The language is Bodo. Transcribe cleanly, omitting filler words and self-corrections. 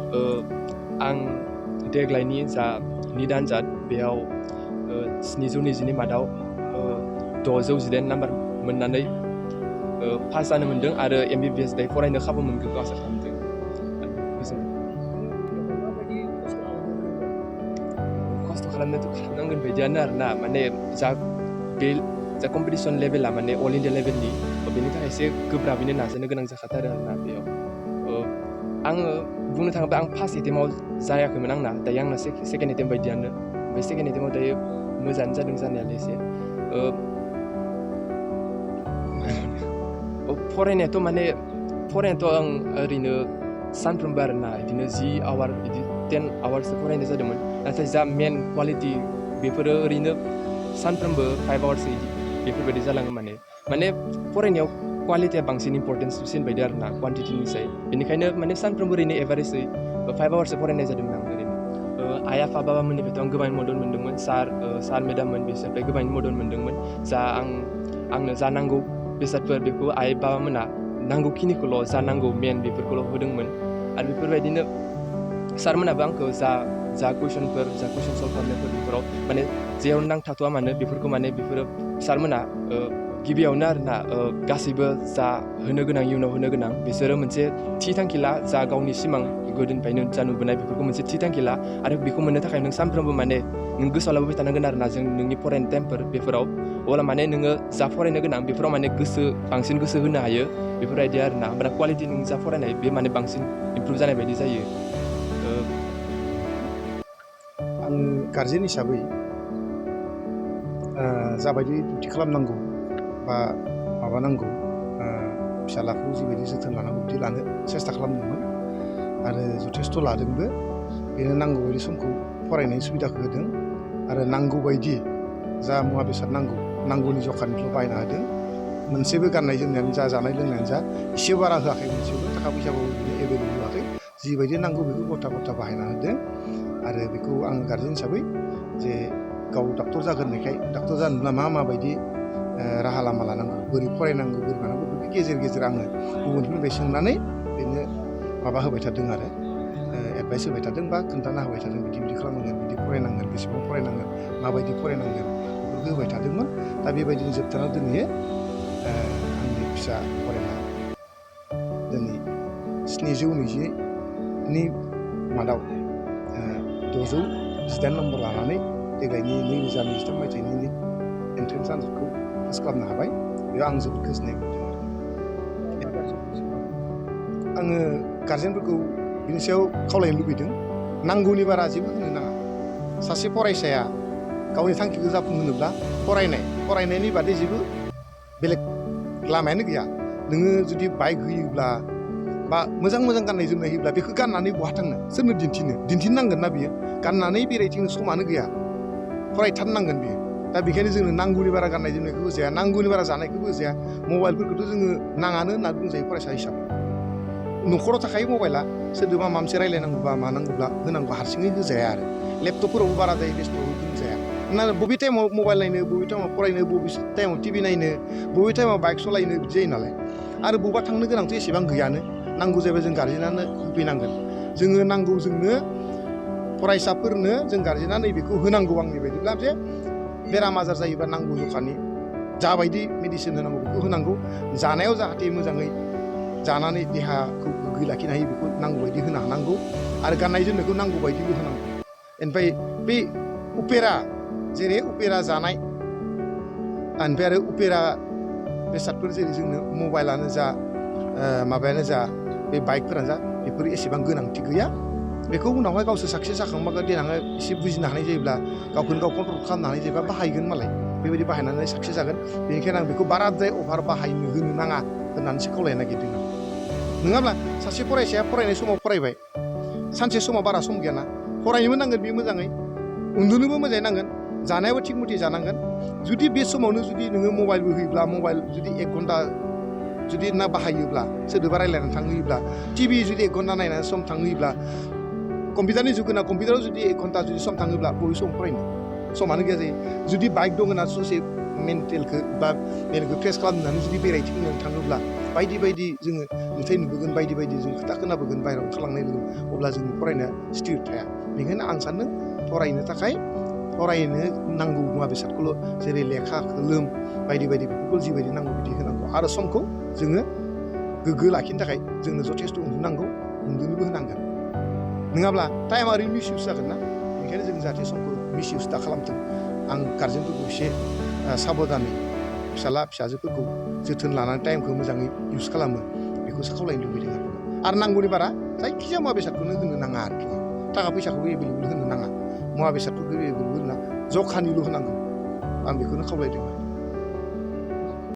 आं देग्लायनि जा निट आनजाद बेयाव 720नि मादाव 618 नाम्बार मोननानै पास जानो मोन्दों आरो MBBS दाय फरायनो खाबु मोनगोनखौ आसा खालामदों। खस्थ' खालामनायाथ' खालामनांगोन बायदियानो आरोना माने जा कम्पिटिसन लेभेला माने अल इन्डिया लेभेलनि बेनि थाखाय एसे गोब्राबैनो नाजानो गोनां जाखाथारो आरोना बेयाव आङो बुंनो थाङोब्ला आं फार्स्ट एटेम्पआव जायाखैमोन आंना दायो आंना सेकेन्ड एटेम्प बायदियानो बे सेकेन्ड एटेम्पआव दायो मोजाङानो जादों जानायालाय एसे फरायनायाथ' आं ओरैनो सानफ्रोमबो आरोना बिदिनो 10 आवार बिदि 10 आवार्ससो फरायनाय जादोंमोन नाथाय जा मेन क्वालिटि बेफोरो ओरैनो सानफ्रोमबो 5 आवार्स बेफोरबायदि जालाङो माने फरायनायाव क्वालिटिया बांसिन इम्परटेन्ससिन बायदि आरोना क्वान्टिटिनिसाय बेनिखायनो माने सानफ्रोमबो ओरैनो एभारेजै 5 आवार्ससो फरायनाय जादोंमोन आं ओरैनो आइ आफा बाबामोननिफ्रायथ' आं गोबां मदद मोन्दोंमोन सार मेडाममोन बिसोरनिफ्राय गोबां मदद मोन्दोंमोन आंनो जा नांगौ बेसादफोर बेखौ आइ बाबामोना नांगौखिनिखौल' जा नांगौ मेन बेफोरखौल' होदोंमोन आरो बेफोरबायदिनो सारमोनाबो आंखौ जा कुइसन सल्भ खालामनायफोर बेफोराव माने जेराव नांथाथ'आ मानो बेफोरखौ माने बेफोरो सारमोना गिबियावनो आरोना गासैबो जा होनो गोनां इयुनाव होनो गोनां बिसोरो मोनसे थि थांखि ला जा गावनि सिमां गोदोनिफ्रायनो जा नुबोनाय बेफोरखौ मोनसे थि थांखि ला आरो बेखौ मोननो थाखाय नों सानफ्रोमबो माने नों गोसोआव लाबोबाय थानांगोन आरोना जों नोंनि फरायनाय टाइमफोर बेफोराव अब्ला माने नोङो जा फरायनो गोनां बेफोराव माने बांसिन गोसो होनो हायो बेफोरबायदि आरोना ओमफ्राय क्वालिटि नों जा फरायनाय बे माने बांसिन इमप्रुभ जानाय बायदि जायो। आं गार्जेन हिसाबै जाबायदि डिउटि खालामनांगौ बा माबानांगौ फिसालाखौ जिबायदि जोथोन लानांगौ बिदि लानो सेस्था खालामदोंमोन आरो जथेस्थ' लादोंबो बेनो नांगौ बायदि समखौ फरायनायनि सुबिदाखौ होदों आरो नांगौ बायदि जा मुवा बेसाद नांगौनि जखानिल' बायना होदों मोनसेबो गाननाय जोमनायानो जा जानाय लोंनायानो जा एसे बारा होआखै मोनसेबो थाखा फैसाबाबो बिदिनो एभेलेबल होआखै जिबायदि नांगौ बेखौ गथा बाहायना होदों आरो बेखौ आं गार्जेन हिसाबै जे गाव डक्टर जागोरनायखाय डक्टर जानोब्ला माबायदि राहा लामा लानांगौ बोरै फरायनांगौ बोरै मानांगौ बेखौ गेजेर आङो गुबुनफोरनिफ्राय सोंनानै बेनो माबा होबाय थादों आरो एडभाइस होबाय थादों बा खोन्थाना होबाय थादों बिदि फरायनांगोन बिदि फरायनांगोन बेसेबां फरायनांगोन माबायदि फरायनांगोन बेफोरखौ होबाय थादोंमोन दा बेबायदिनो जोबथारनायाव दिनै आंनि फिसा फरायना दिनै 720नि मादाव 618 नम्बर लानानै देग्लायनि 2023 मायथाइनि एन्ट्रेन्स आनजादखौ पास खालामनो हाबाय बेयाव आं जोबोद गोजोननाय मोन्दों आङो गार्जेनफोरखौ बिनि सायाव खावलायनो लुबैदों नांगौनि बारा जेबो होनो नाङा सासे फरायसाया गावनि थांखिखौ जाफुंहोनोब्ला फरायनायनि बादै जेबो बेलेग लामायानो गैया नोङो जुदि बाइक होयोब्ला बा मोजां गाननाय जोमनाय होयोब्ला बेखौ गाननानै बहा थांनो सोरनो दिन्थिनांगोन ना बियो गाननानै बेरायथिंनो समानो गैया फरायथारनांगोन बियो दा बेखायनो जोंनो नांगौनि बारा गाननाय जोमनायखौबो होजाया नांगौनि बारा जानायखौबो होजाया मबाइलफोरखौथ' जोङो नाङानो होननानै बुंजायो फरायसा हिसाबै न'खराव थाखायो मबाइला सोरदोबा माबा मोनसे रायलायनांगौबा मानांगौब्ला होनांगौ हारसिङै होजाया आरो लेपटपफोरावबो बारा जायो बेस्थ' होजाया ना बबे टाइमाव मबाइल नायनो बबे टाइमाव फरायनो बबे टाइमाव टिभि नायनो बबे टाइमाव बाइक सालायनो बिदि जायो नालाय आरो बबेबा थांनो गोनांथ' एसेबां गैयानो नांगौ जायोबा जों गार्जेनानो होफैनांगोन जोङो नांगौ जोंनो फरायसाफोरनो जों गार्जेना नैबेखौ होनांगौ आंनि बायदिब्ला जे बेराम आजार जायोबा नांगौ जखानि जाबायदि मेडिसिन होनांगौ बेखौ होनांगौ जानायाव जाहाथे मोजाङै जानानै देहाखौ गोग्गोयै लाखिनो हायो बेखौ नांगौ बायदि होनो हानांगौ आरो गाननाय जोमनायखौ नांगौ बायदिबो होनांगौ ओमफ्राय बे उपेरा जानाय ओमफ्राय आरो उपेरा बेसादफोर जेरै जोंनो मबाइलानो जा माबायानो जा बे बाइकफोरानो जा बेफोर एसेबां गोनांथि गैया बेखौ उनावहाय गावसोर साक्सेस जाखांबा देनाङै एसे बुजिनो हानाय जायोब्ला गावखौनो गाव कन्ट्रल खालामनो हानाय जायोबा बाहायगोन मालाय बेबायदि बाहायनानै साक्सेस जागोन बेनिखायनो आं बेखौ बाराद्राय अभार बाहायनो होनो नाङा होननानैसो खावलायनो नागिरदों आं नङाब्ला सासे फरायसाया फरायनाय समाव फरायबाय सानसे समाव बारा सम गैयाना फरायनोबो नांगोन बेयो मोजाङै उन्दुनोबो मोजाङै नांगोन जानायाबो थिग मथे जानांगोन जुदि बे समावनो जुदि नोङो मबाइलबो होयोब्ला मबाइल जुदि 1 घन्टा जुदि ना बाहायोब्ला सोरदोबा रायलायनानै थांहोयोब्ला टिभि जुदि 1 घन्टा नायनानै सम थांहोयोब्ला कम्पिउटारनि जुग होना कम्पिउटाराव जुदि 1 घन्टा जुदि सम थाङोब्ला बबे सम फरायनो समानो गैया जायो जुदि बाइक दङ होनना ससे मेन्टेलखौ बा मेलेमखौ फ्रेस खालामनानै जुदि बेरायथिंनो थाङोब्ला बायदि बायदि जोङो नुथाय नुबोगोन बायदि बायदि जों खोथा खोनाबोगोन बाहेरायाव ओंखारलांनाय लोगो अब्ला जोंनि फरायनाया स्थिर थाया बेनिखायनो आं सान्दों फरायनो थाखाय फरायनो नांगौ मुवा बेसादखौल' जेरै लेखा खोलोम बायदि बायदि बेफोरखौ जिबायदि नांगौ बिदि होनांगौ आरो समखौ जोङो गोग्गो लाखिनो थाखाय जोंनो जथेस्थ' उन्दुनांगौ उन्दुनोबो होनांगोन नङाब्ला टाइमा ओरैनो मिसइउस जागोन ना बेनिखायनो जों जाहाथे समखौ मिसइउस दा खालामथों आं गार्जेनफोरखौ एसे साबधानै फिसाला फिसाजोफोरखौ जोथोन लानानै टाइमखौ मोजाङै इउस खालामो बेखौसो खावलायनो लुबैदों आरो नांगौनि बारा जायखिजाया मुवा बेसादखौनो होनो नाङा आरोखि थाखा फैसाखौबो एभेलेबल होनो नाङा मुवा बेसादफोरखौ एभेलेबल होना जखानिल' होनांगौ आं बेखौनो खावलायदों